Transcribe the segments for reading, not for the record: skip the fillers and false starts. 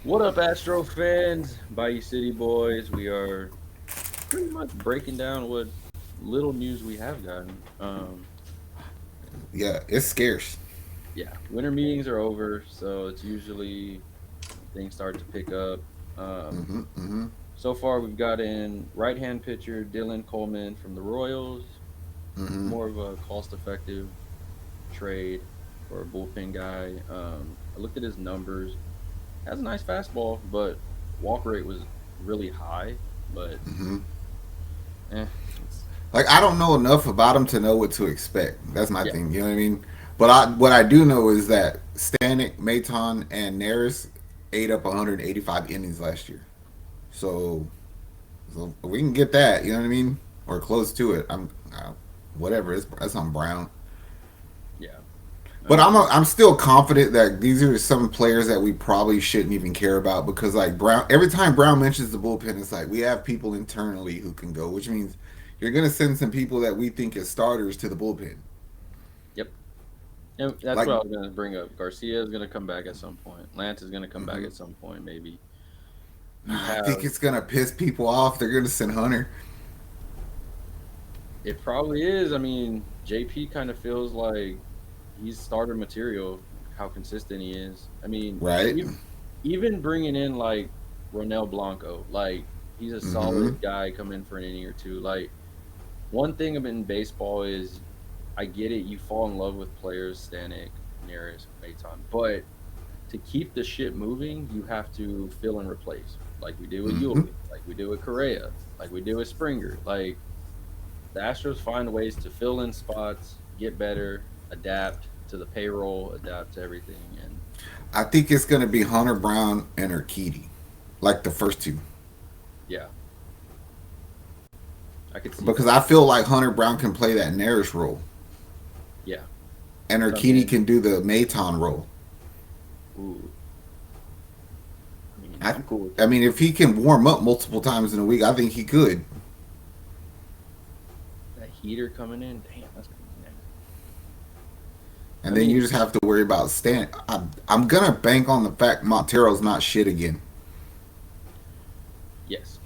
What up, Astro fans? Bayou City boys. We are pretty much breaking down what little news we have gotten. Yeah, it's scarce. Yeah, winter meetings are over, so it's usually when things start to pick up. Um, Hmm hmm so far, we've got in right-hand pitcher Dylan Coleman from the Royals. hmm More of a cost-effective trade for a bullpen guy. I looked at his numbers. Has a nice fastball, but walk rate was really high. But hmm it's Like I don't know enough about him to know what to expect. That's my yeah. thing. You know what I mean? But what I do know is that Stanek, Maton, and Neris ate up 185 innings last year. So, so if we can get that, you know what I mean, or close to it. Whatever. That's on Brown. Yeah. I But mean, I'm still confident that these are some players that we probably shouldn't even care about because like Brown, every time Brown mentions the bullpen, it's like we have people internally who can go, which means you're gonna send some people that we think is starters to the bullpen. yep. And that's Like what I was going to bring up. Garcia is going to come back at some point. Lance is going to come back mhm. at some point, maybe. You I think have, it's gonna piss people off. They're gonna send Hunter, it probably is. I mean, JP kind of feels like he's starter material, how consistent he is. I mean, right? even bringing in like Ronel Blanco, like he's a Mm-hmm. solid guy come in for an inning or two. Like, one thing in baseball is I get it. You fall in love with players, Stanek, Neris, Maton, but to keep the shit moving, you have to fill and replace, like we did with Mm-hmm. Yuli, like we did with Correa, like we did with Springer. Like the Astros find ways to fill in spots, get better, adapt to the payroll, adapt to everything, and I think it's gonna be Hunter Brown and Urquidy, like the first two, yeah, I could see because that. I feel like Hunter Brown can play that Naris role, Yeah, and come Urquidy in. can do the Maton role. Ooh, I mean, I, I'm cool with I that. mean, if he can warm up multiple times in a week, I think he could. That heater coming in, damn, that's gonna be nasty. I And then you mean, just have to worry about Stan. I'm gonna bank on the fact Montero's not shit again. yes,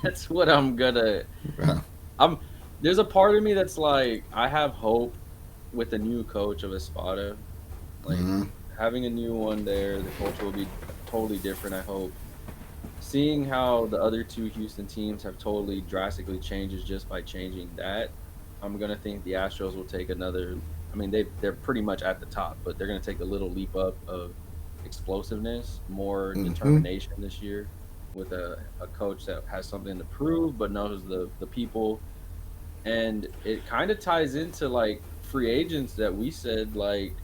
that's what I'm gonna. Uh, I'm. There's a part of me that's like, I have hope with the new coach of Espada. Like mm-hmm. having a new one there, the culture will be totally different. I hope. Seeing how the other two Houston teams have totally drastically changes just by changing that, I'm gonna think the Astros will take another. I mean, they're pretty much at the top, but they're gonna take a little leap up of explosiveness, more Mm-hmm. determination this year, with a coach that has something to prove but knows the people, and it kind of ties into like free agents that we said like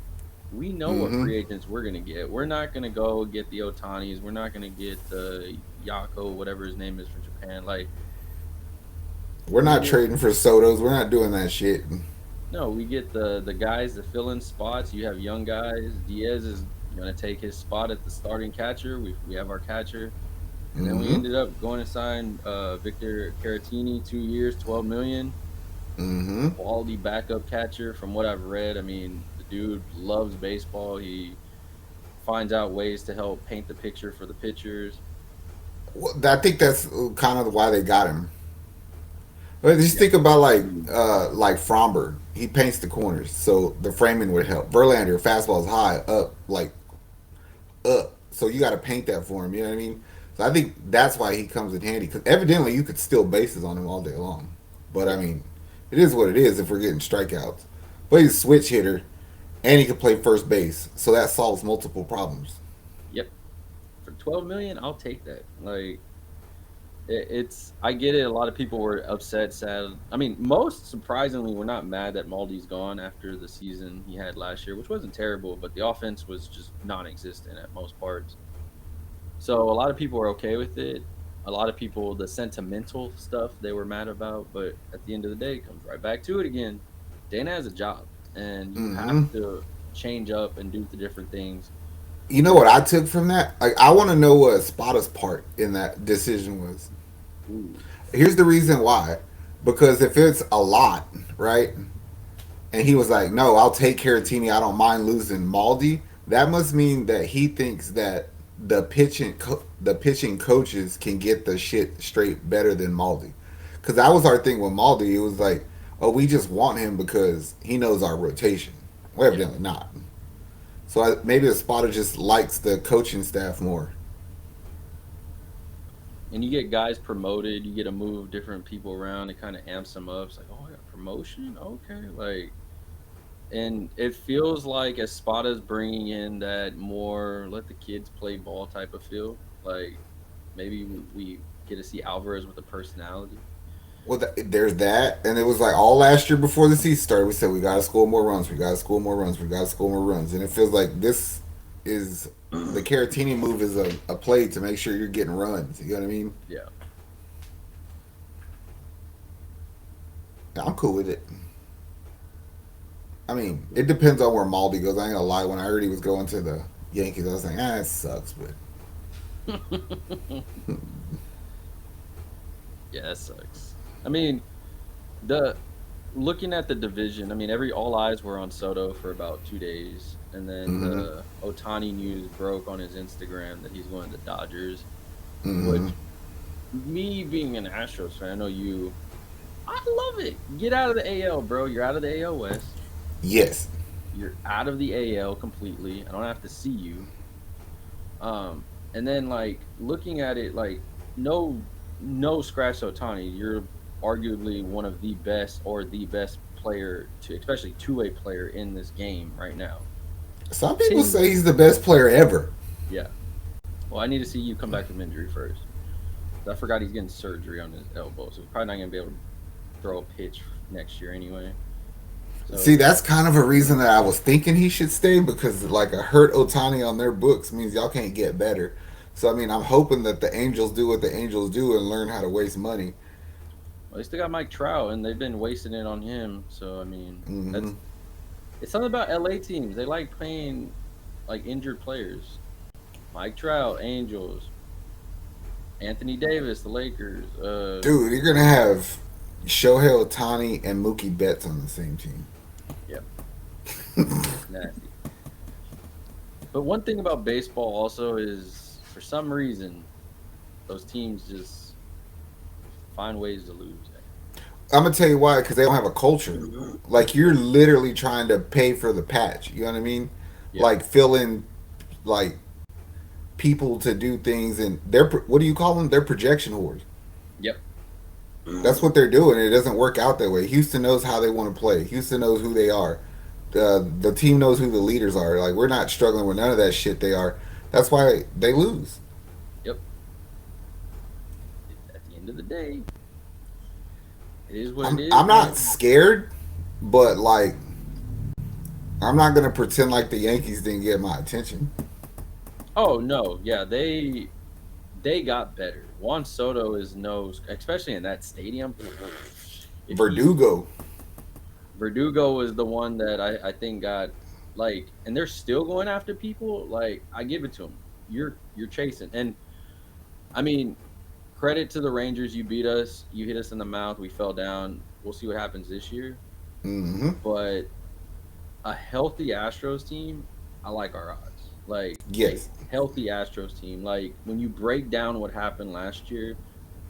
we know what Mm-hmm. free agents we're gonna get. We're not gonna go get the Otanis. We're not gonna get the Yako, whatever his name is from Japan. Like We're we not get trading for Sotos. We're not doing that shit. no, we get the guys that fill in spots. You have young guys. Diaz is gonna take his spot at the starting catcher. We have our catcher. And then we Mm-hmm. ended up going to sign Victor Caratini, 2 years, 12 million. Mm-hmm. Quality backup catcher from what I've read. I mean, the dude loves baseball. He finds out ways to help paint the picture for the pitchers. Well, I think that's kind of why they got him. But just Yeah. think about Mm. like Fromber. He paints the corners, so the framing would help. Verlander fastball is high up, like up, so you got to paint that for him. You know what I mean? So I think that's why he comes in handy because evidently you could steal bases on him all day long. But I Yeah. mean, it is what it is if we're getting strikeouts. But he's a switch hitter, and he can play first base, so that solves multiple problems. Yep. For 12 million, I'll take that. Like it's I get it. A lot of people were upset, sad. I mean, most surprisingly were not mad that Maldi's gone after the season he had last year, which wasn't terrible, but the offense was just non-existent at most parts. So a lot of people were okay with it. A lot of people, the sentimental stuff, they were mad about. But at the end of the day, it comes right back to it again. Dana has a job, and you have Mm-hmm. to change up and do the different things. You know There's what I took from that? Like, I want to know what Spada's part in that decision was. ooh, Here's the reason why. Because if it's a lot, right? And he was like, "No, I'll take Caratini. I don't mind losing Maldi." That must mean that he thinks that. the pitching coaches can get the shit straight better than Maldi. Because that was our thing with Maldi. It was like, oh, we just want him because he knows our rotation. Well, Yeah. evidently not. So maybe the spotter just likes the coaching staff more. And you get guys promoted, you get to move different people around. It kind of amps them up. It's like, oh, I got promotion. Okay, like, and it feels like Espada's bringing in that more let the kids play ball type of feel. Like maybe we get to see Alvarez with a personality. Well, there's that, and it was like all last year before the season started. We said we got to score more runs. We got to score more runs. We got to score more runs, and it feels like this is the Caratini move is a play to make sure you're getting runs. You know what I mean? Yeah. I'm cool with it. I mean, it depends on where Maldi goes. I ain't gonna lie. When I heard he was going to the Yankees, I was like, it sucks, but Yeah, that sucks. I mean, the looking at the division, I mean, every all eyes were on Soto for about 2 days, and then mm-hmm, the Otani news broke on his Instagram that he's going to the Dodgers. mm-hmm. Which, me being an Astros fan, I know you, I love it. Get out of the AL, bro. You're out of the AL West. Yes. You're out of the AL completely. I don't have to see you. And then like looking at it, like no, no scratch Otani. You're arguably one of the best or the best player to, especially two-way player in this game right now. Some people Continue. say he's the best player ever. Yeah. Well, I need to see you come back from injury first. I forgot he's getting surgery on his elbow, so he's probably not gonna be able to throw a pitch next year anyway. See, So that's kind of a reason that I was thinking he should stay because like a hurt Otani on their books means y'all can't get better. So I mean, I'm hoping that the Angels do what the Angels do and learn how to waste money. well, they still got Mike Trout, and they've been wasting it on him. So I mean, Mm-hmm. that's it's something about LA teams. They like playing like injured players. Mike Trout, Angels, Anthony Davis, the Lakers. Dude, you're gonna have Shohei Ohtani and Mookie Betts on the same team. Yeah, it's nasty. But one thing about baseball also is, for some reason, those teams just find ways to lose. I'm gonna tell you why, because they don't have a culture. Like you're literally trying to pay for the patch. You know what I mean? Yeah. Like fill in like people to do things, and they're what do you call them? They're projection whores. Yep. That's what they're doing. It doesn't work out that way. Houston knows how they want to play. Houston knows who they are. The team knows who the leaders are. Like we're not struggling with none of that shit. They are. That's why they lose. Yep. At the end of the day, it is what it I'm is, not man. scared, but like I'm not gonna pretend like the Yankees didn't get my attention. Oh no, yeah, they got better. Juan Soto is no, especially in that stadium. If he Verdugo. Verdugo was the one that I think got like, and they're still going after people. Like I give it to them. You're chasing, and I mean, credit to the Rangers. You beat us. You hit us in the mouth. We fell down. We'll see what happens this year. Mm-hmm. But a healthy Astros team, I like our odds. Like a Yes. healthy Astros team. Like when you break down what happened last year,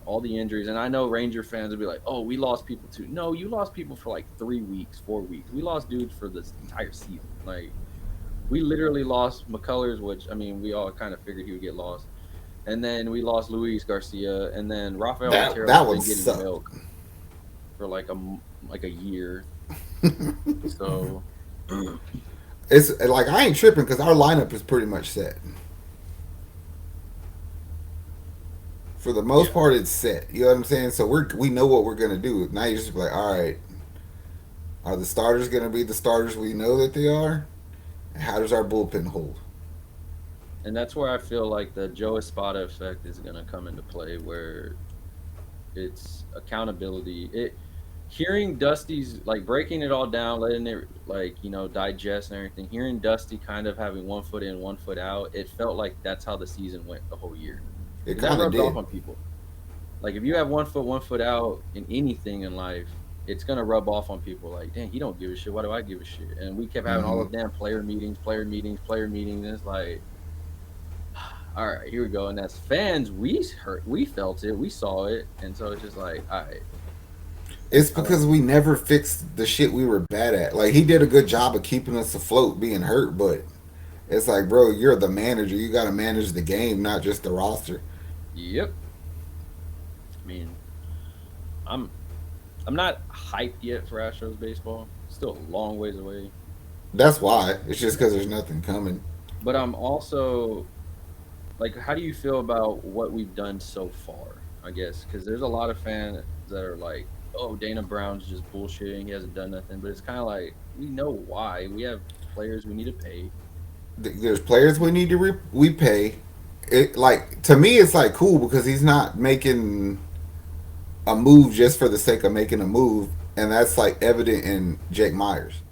all the injuries, and I know Ranger fans will be like, "Oh, we lost people too." No, you lost people for like 3 weeks, 4 weeks. We lost dudes for this entire season. Like we literally lost McCullers, which I mean, we all kind of figured he would get lost, and then we lost Luis Garcia, and then Rafael That Montero has one been getting sucked. milked for like a year. So It's like I ain't tripping because our lineup is pretty much set. For the most yeah, part, it's set. You know what I'm saying? So we know what we're gonna do. Now you just be like, all right, are the starters gonna be the starters we know that they are? And how does our bullpen hold? and that's where I feel like the Joe Espada effect is going to come into play, where it's accountability. It hearing Dusty's like breaking it all down, letting it like digest and everything. Hearing Dusty kind of having 1 foot in, 1 foot out, it felt like that's how the season went the whole year, It because that kind of rubs off did. on people. Like if you have 1 foot, 1 foot out in anything in life, it's gonna rub off on people. Like, dang, he don't give a shit. Why do I give a shit? And we kept having all Mm-hmm. those damn player meetings, player meetings, player meetings. And it's like all right, here we go. And as fans, we felt it, we saw it, and so it's just like, all right, It's I don't. because we never fixed the shit we were bad at. Like he did a good job of keeping us afloat, being hurt, but it's like, bro, you're the manager. You got to manage the game, not just the roster. Yep. I mean, I'm I'm not hyped yet for Astros baseball. Still a long ways away. That's why. It's just because there's nothing coming. But I'm also like, how do you feel about what we've done so far? I guess because there's a lot of fans that are like, "Oh, Dana Brown's just bullshitting. He hasn't done nothing." But it's kind of like we know why. We have players we need to pay. There's players we need to we pay. It like to me, it's like cool because he's not making a move just for the sake of making a move, and that's like evident in Jake Myers.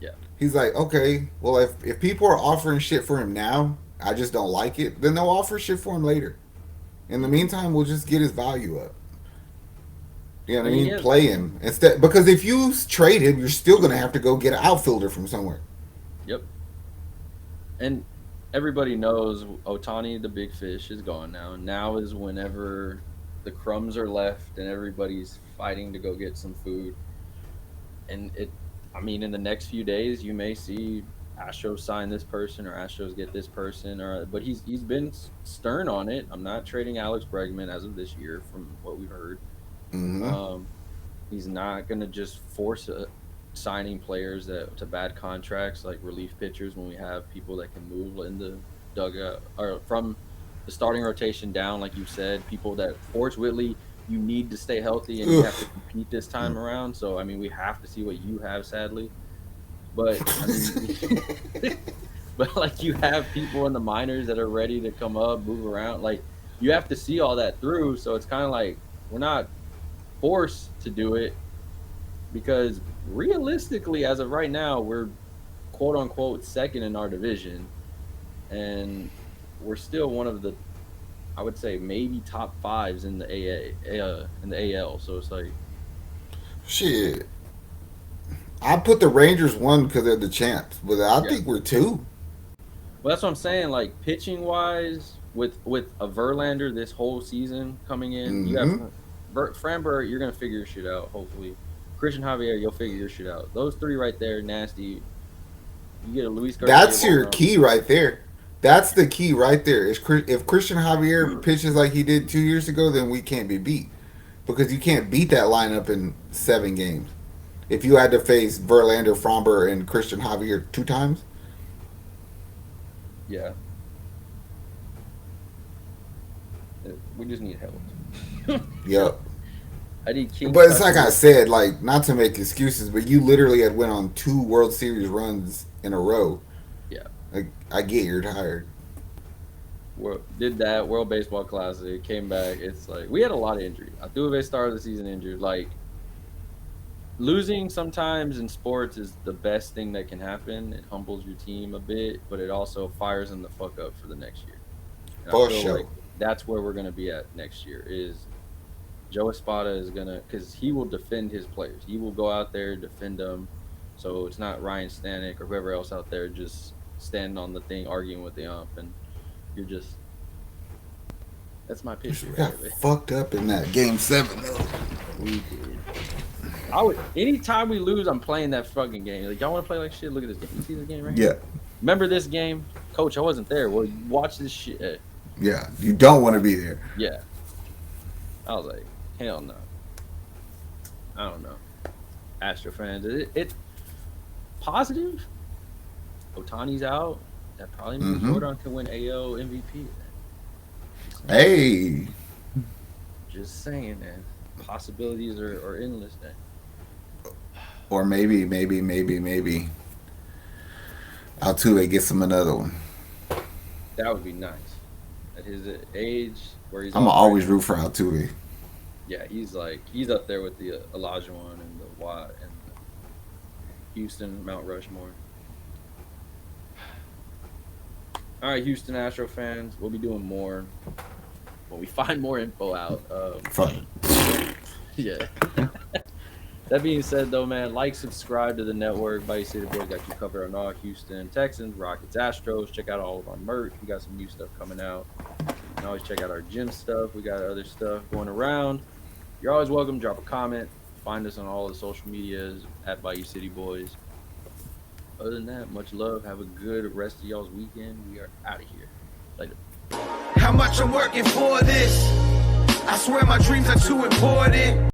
Yeah. He's like, okay, well, if people are offering shit for him now, I just don't like it. Then they'll offer shit for him later. In the Hmm. meantime, we'll just get his value up. You know I what I mean, he mean? has. Play him instead because if you trade him, you're still gonna have to go get an outfielder from somewhere. Yep. And everybody knows Otani, the big fish, is gone now. Now is whenever the crumbs are left and everybody's fighting to go get some food. And I mean, in the next few days, you may see Astros sign this person or Astros get this person, but he's been stern on it. I'm not trading Alex Bregman as of this year, from what we've heard. Mm-hmm. Um, he's not gonna just force signing players that to bad contracts like relief pitchers when we have people that can move in the dugout or from the starting rotation down, like you said, people that Forrest Whitley, you need to stay healthy and you Ugh. have to compete this time around. So I mean, we have to see what you have, sadly. But I mean, but like you have people in the minors that are ready to come up, move around. Like you have to see all that through. So it's kind of like we're not forced to do it because realistically, as of right now, we're quote unquote second in our division, and we're still one of the, I would say, maybe top fives in the in the AL. So it's like, Shit. I put the Rangers one because they're the champs, but I yeah. think we're two. Well, that's what I'm saying. Like pitching wise, with a Verlander this whole season coming in, you have Mm-hmm. Framber. You're gonna figure your shit out. Hopefully, Christian Javier, you'll figure your shit out. Those three right there, nasty. You get a Luis Garcia That's later your on. key right there. That's the key right there. Is if Christian Javier pitches like he did 2 years ago, then we can't be beat because you can't beat that lineup in 7 games. If you had to face Verlander, Fromber, and Christian Javier 2 times, Yeah, we just need help. yep. I need King But it's like I Tucker. said, like not to make excuses, but you literally had went on 2 World Series runs in a row. Yeah, Like I get you're tired. did that World Baseball Classic, came back. It's like we had a lot of injuries. Altuve started the season injured. Like losing sometimes in sports is the best thing that can happen. It humbles your team a bit, but it also fires them the fuck up for the next year. And I For feel sure. like that's where we're gonna be at next year. Is Joe Espada is gonna, because he will defend his players. He will go out there defend them. So it's not Ryan Stanek or whoever else out there just standing on the thing arguing with the ump, and you're just that's my pitcher We right got there. fucked up in that game 7 though. We did. I would anytime we lose, I'm playing that fucking game. Like y'all want to play like shit? Look at this game. You see this game right Yeah. here? Remember this game, Coach? I wasn't there. Well, you watch this shit. Yeah. You don't want to be there. Yeah, I was like, hell no. I don't know. Astro fans, it positive. Otani's out. That probably means Mm-hmm. Jordan can win AL MVP. Just saying. Hey. Just saying, man. Possibilities are endless. Then Or maybe Altuve gets him another one. that would be nice. At his age, where he's I'm gonna off right always now. root for Altuve. Yeah, he's up there with the Elijah one and the Watt and the Houston Mount Rushmore. All right, Houston Astro fans, we'll be doing more when we find more info out. Fine. Yeah. That being said, though, man, like, subscribe to the network. Bayou City Boys got you covered on all Houston Texans, Rockets, Astros. Check out all of our merch. We got some new stuff coming out. You can always check out our gym stuff. We got other stuff going around. You're always welcome. Drop a comment. Find us on all the social medias at Bayou City Boys. Other than that, much love. Have a good rest of y'all's weekend. We are out of here. Later. How much I'm working for this? I swear my dreams are too important.